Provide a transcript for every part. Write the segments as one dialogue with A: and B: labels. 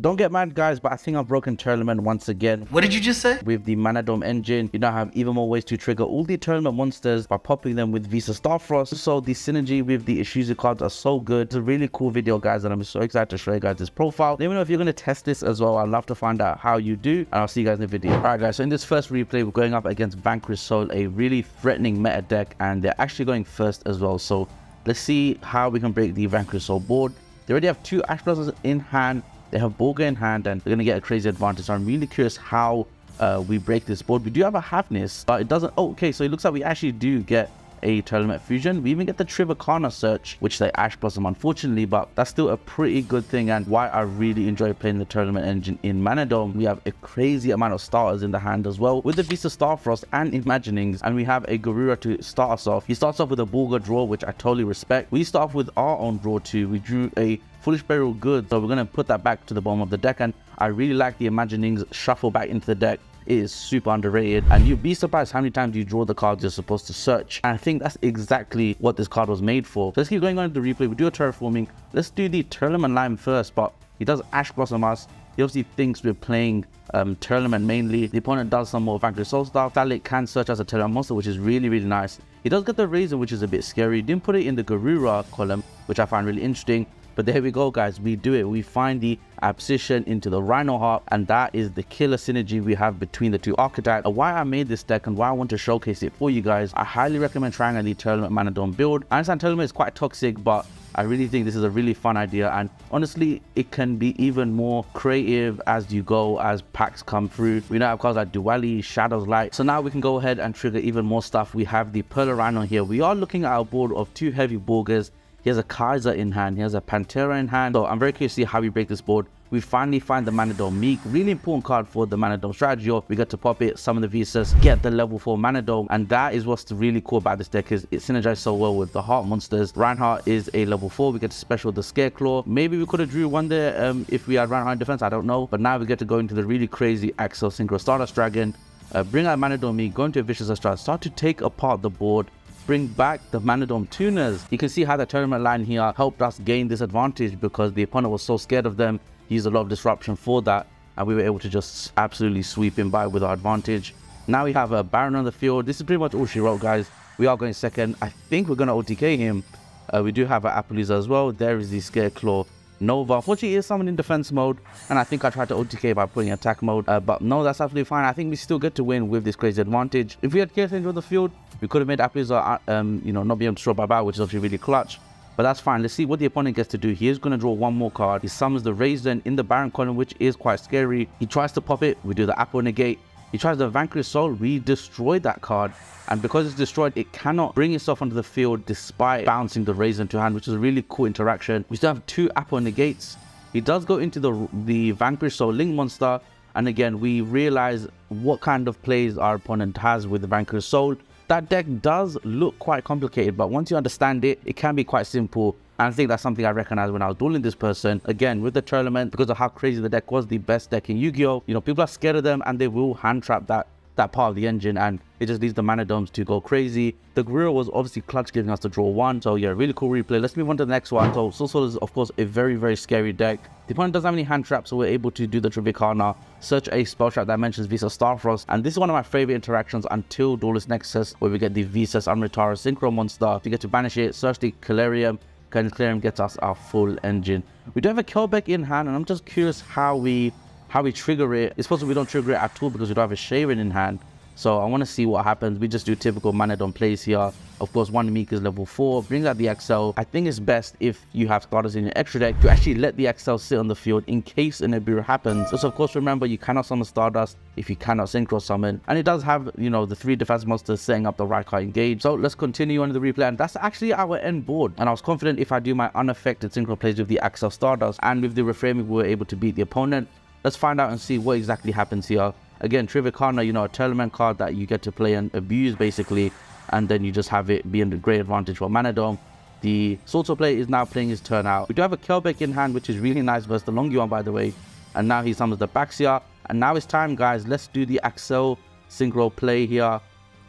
A: Don't get mad, guys, but I think I've broken Tearlament once again.
B: What did you just say?
A: With the Mannadium Engine, you now have even more ways to trigger all the Tearlament monsters by popping them with Visas Starfrost. So the synergy with the Ishizu cards are so good. It's a really cool video, guys, and I'm so excited to show you guys this profile. Let me know if you're going to test this as well. I'd love to find out how you do, and I'll see you guys in the video. Alright, guys, so in this first replay, we're going up against Vanquish Soul, a really threatening meta deck, and they're actually going first as well. So let's see how we can break the Vanquish Soul board. They already have 2 Ash Blossoms in hand. They have Bolga in hand, and they're going to get a crazy advantage. So I'm really curious how we break this board. We do have a Halfness, but it doesn't... Oh, okay, so it looks like we actually do get a Tearlament fusion. We even get the Trivikana search, which is the Ash Blossom, unfortunately, but that's still a pretty good thing, and why I really enjoy playing the Tearlament Engine in Mannadium. We have a crazy amount of starters in the hand as well, with the Visas Starfrost and Imaginings, and we have a Garura to start us off. He starts off with a Bolga draw, which I totally respect. We start off with our own draw too. We drew a Foolish Burial Good, so we're going to put that back to the bottom of the deck, and I really like the Imaginings shuffle back into the deck. It is super underrated, and you'd be surprised how many times you draw the cards you're supposed to search, and I think that's exactly what this card was made for. So let's keep going on to the replay. We do a terraforming. Let's do the Tearlament Lime first, but he does Ash Blossom us. He obviously thinks we're playing Tearlament mainly. The opponent does some more Vanquish Soul stuff. Sulliek can search as a Tearlament monster, which is really, really nice. He does get the Razor, which is a bit scary. He didn't put it in the Garura column, which I find really interesting. But there we go, guys. We do it. We find the Abscission into the Rhino Heart, and that is the killer synergy we have between the 2 archetypes. Why I made this deck and why I want to showcase it for you guys, I highly recommend trying out the Tearlament Mannadium build. I understand Tearlament is quite toxic, but I really think this is a really fun idea, and honestly, it can be even more creative as you go, as packs come through. We now have cards like Duali, Shadows Light. So now we can go ahead and trigger even more stuff. We have the Pearl Rhino here. We are looking at a board of 2 heavy Bolgas. He has a Kaiser in hand. He has a Pantera in hand. So I'm very curious to see how we break this board. We finally find the Mannadium Meek. Really important card for the Mannadium strategy. We get to pop it, summon the Visas, get the level 4 Mannadium. And that is what's really cool about this deck, is it synergizes so well with the Heart monsters. Reinhardt is a level 4. We get to special the Scareclaw. Maybe we could have drew one there if we had Reinhardt in defense. I don't know. But now we get to go into the really crazy Axel Synchro Stardust Dragon. Bring out Mannadium Meek, go into a Vicious Astride, start to take apart the board. Bring back the Mannadium tuners. You can see how the Tearlament line here helped us gain this advantage, because the opponent was so scared of them. He used a lot of disruption for that, and we were able to just absolutely sweep him by with our advantage. Now we have a Baron on the field. This is pretty much all she wrote, guys. We are going second. I think we're going to OTK him. We do have an Appaloosa as well. There is the Scareclaw Nova. Unfortunately, he is summoned in defense mode, and I think I tried to OTK by putting attack mode, but no, that's absolutely fine. I think we still get to win with this crazy advantage. If we had Chaos Angel on the field, we could have made Appaloosa, not be able to draw bye-bye, which is actually really clutch. But that's fine. Let's see what the opponent gets to do. He is going to draw one more card. He summons the Razor in the Baron column, which is quite scary. He tries to pop it. We do the Apple Negate. He tries the Vanquish Soul. We destroy that card. And because it's destroyed, it cannot bring itself onto the field despite bouncing the Razor into hand, which is a really cool interaction. We still have 2 Apple Negates. He does go into the Vanquish Soul Link monster. And again, we realize what kind of plays our opponent has with the Vanquish Soul. That deck does look quite complicated, but once you understand it, it can be quite simple. And I think that's something I recognized when I was dueling this person. Again, with the Tearlament, because of how crazy the deck was, the best deck in Yu-Gi-Oh! People are scared of them, and they will hand trap that part of the engine, and it just leaves the Mannadiums to go crazy. The Garura was obviously clutch, giving us the draw 1. So yeah, really cool replay. Let's move on to the next one. So Swordsoul is, of course, a very, very scary deck. The opponent doesn't have any hand traps, so we're able to do the Trivikana, search a spell trap that mentions Visas Starfrost. And this is one of my favorite interactions until Duelist Nexus, where we get the Visas Amritara Synchro monster. You get to banish it, search the Calarium. Calarium gets us our full engine. We do have a Kelbeck in hand, and I'm just curious how we trigger it. It's possible we don't trigger it at all because we don't have a Sharon in hand. So I want to see what happens. We just do typical Mannadium plays here. Of course, one Meek is level 4. Brings out the XL. I think it's best if you have starters in your extra deck to actually let the XL sit on the field in case an Nibiru happens. Also, of course, remember, you cannot summon Stardust if you cannot Synchro Summon. And it does have, the 3 defense monsters setting up the right card engage. So let's continue on the replay. And that's actually our end board. And I was confident if I do my unaffected Synchro plays with the XL Stardust and with the reframing, we were able to beat the opponent. Let's find out and see what exactly happens here. Again, Trivikana, a Tearlament card that you get to play and abuse, basically. And then you just have it being a great advantage for Mannadium. The Swordsoul player is now playing his turn out. We do have a Kelbeck in hand, which is really nice versus the Longyuan, by the way. And now he summons the Baxia. And now it's time, guys. Let's do the Axel Synchro play here.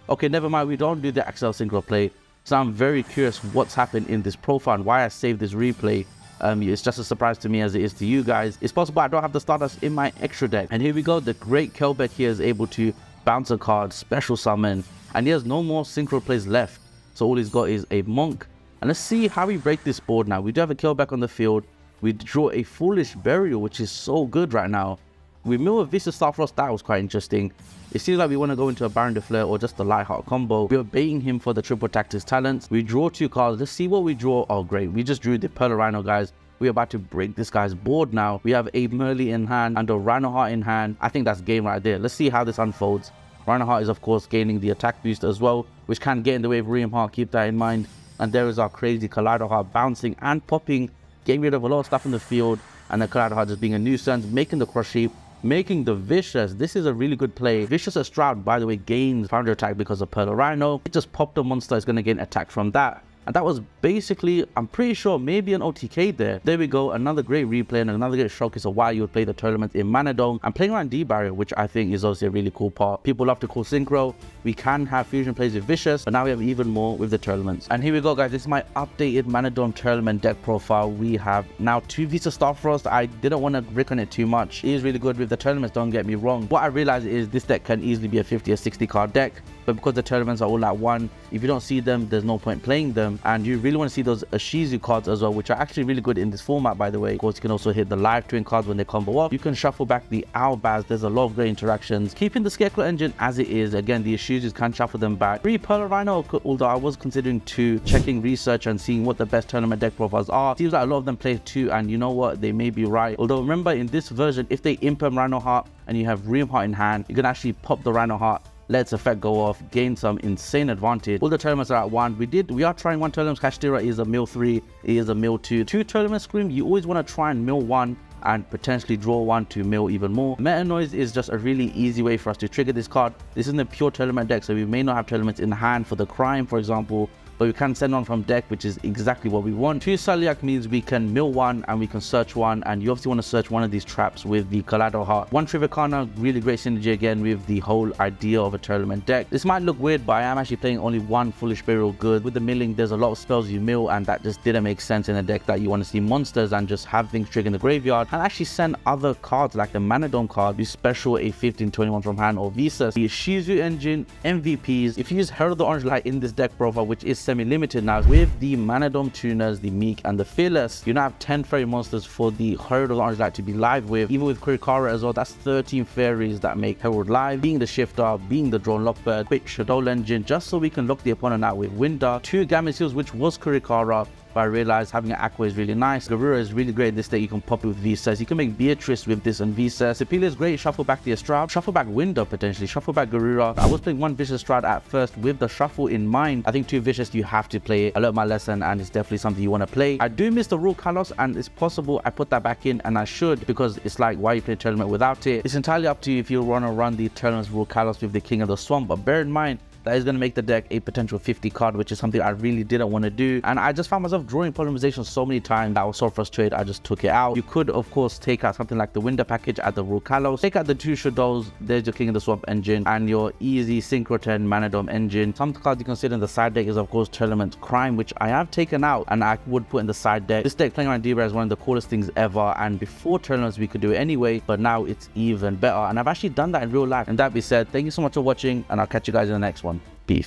A: Okay, never mind. We don't do the Axel Synchro play. So I'm very curious what's happened in this profile and why I saved this replay It's just a surprise to me as it is to you guys. It's possible I don't have the Stardust in my extra deck. And here we go. The great Kelbeck here is able to bounce a card, special summon, and he has no more synchro plays left. So all he's got is a Monk. And let's see how we break this board now. We do have a Kelbeck on the field. We draw a Foolish Burial, which is so good right now. We mill a Visas Starfrost. That was quite interesting. It seems like we want to go into a Baron de Fleur or just a Lightheart combo. We are baiting him for the triple tactics talents. We draw 2 cards. Let's see what we draw. Oh, great. We just drew the Pearl Rhino, guys. We're about to break this guy's board now. We have a Merly in hand and a Rhinoheart in hand. I think that's game right there. Let's see how this unfolds. Rhinoheart is, of course, gaining the attack boost as well, which can get in the way of Ream Heart. Keep that in mind. And there is our crazy Kaleido Heart bouncing and popping, getting rid of a lot of stuff in the field. And the Kaleido Heart just being a nuisance, making the Crush Heap, making the Vicious. This is a really good play. Vicious as Shroud, by the way, gains Founder attack because of Pearl Rhino. It just popped a monster. It's going to gain attack from that. And that was basically, I'm pretty sure, maybe an OTK there. There we go. Another great replay and another great showcase of why you would play the Tearlaments in Mannadium. I'm playing around D-Barrier, which I think is also a really cool part. People love to call Synchro. We can have fusion plays with Vicious, but now we have even more with the Tearlaments. And here we go, guys. This is my updated Mannadium Tearlament deck profile. We have now 2 Visas Starfrost. I didn't want to brick on it too much. It is really good with the Tearlaments, don't get me wrong. What I realized is this deck can easily be a 50 or 60 card deck. But because the Tearlaments are all at 1, if you don't see them, there's no point playing them. And you really want to see those Ishizu cards as well, which are actually really good in this format, by the way. Of course, you can also hit the Live Twin cards when they combo up. You can shuffle back the Owlbaz. There's a lot of great interactions. Keeping the Scarecrow engine as it is. Again, the Ishizus can shuffle them back. 3 Pearl Rhino, although I was considering 2, checking research and seeing what the best tournament deck profiles are. Seems like a lot of them play 2, and you know what? They may be right. Although remember, in this version, if they Imperm Rhinoheart and you have Ream Heart in hand, you can actually pop the Rhinoheart, let its effect go off, gain some insane advantage. All the Tearlaments are at 1. We are trying 1 Tearlaments. Kashtira is a mill 3, it is a mill 2. 2 Tearlaments Scream, you always want to try and mill 1 and potentially draw 1 to mill even more. Meta Noise is just a really easy way for us to trigger this card. This isn't a pure Tearlament deck, so we may not have Tearlaments in hand for the Cryme, for example, but we can send on from deck, which is exactly what we want. 2 Sulliek means we can mill 1 and we can search 1, and you obviously want to search one of these traps with the Kaleido Heart. 1 Trivikana, really great synergy again with the whole idea of a Tearlament deck. This might look weird, but I am actually playing only 1 Foolish Burial good. With the milling, there's a lot of spells you mill, and that just didn't make sense in a deck that you want to see monsters and just have things trigger in the graveyard, and actually send other cards like the Mannadium card, you special a 15/21 from hand, or Visas. The Ishizu Engine, MVPs. If you use Herald the Orange Light in this deck profile, which is semi-limited now, with the Mannadium Tuners, the Meek, and the Fearless, you now have 10 fairy monsters for the Herald of the Orange Light to be live with. Even with Kurikara as well, that's 13 fairies that make Herald live, being the Shifter, being the Drone Lockbird, quick Shadow Engine, just so we can lock the opponent out with Winder. 2 Gamma Seals, which was Kurikara, but I realized having an Aqua is really nice. Garura is really great in this deck. You can pop it with Visas. You can make Beatrice with this and Visas. Sepelia is great. Shuffle back the Astrab. Shuffle back Winder potentially. Shuffle back Garura. I was playing 1 Vicious Stride at first with the shuffle in mind. I think 2 Vicious, you have to play it. I learned my lesson, and it's definitely something you want to play. I do miss the Rule Kalos, and it's possible I put that back in, and I should, because it's like, why you play Tearlament without it? It's entirely up to you if you want to run the Tearlaments Rule Kalos with the King of the Swamp, but bear in mind, that is going to make the deck a potential 50 card, which is something I really didn't want to do. And I just found myself drawing polymerization so many times that I was so frustrated, I just took it out. You could, of course, take out something like the Winder package at the Rule Kalos. Take out the 2 Shadows. There's your King of the Swamp engine and your easy Synchro 10 Mannadium engine. Some cards you consider in the side deck is, of course, Tearlaments Cryme, which I have taken out and I would put in the side deck. This deck playing around D-Bear is one of the coolest things ever. And before Tearlaments, we could do it anyway, but now it's even better. And I've actually done that in real life. And that being said, thank you so much for watching, and I'll catch you guys in the next one. Peace.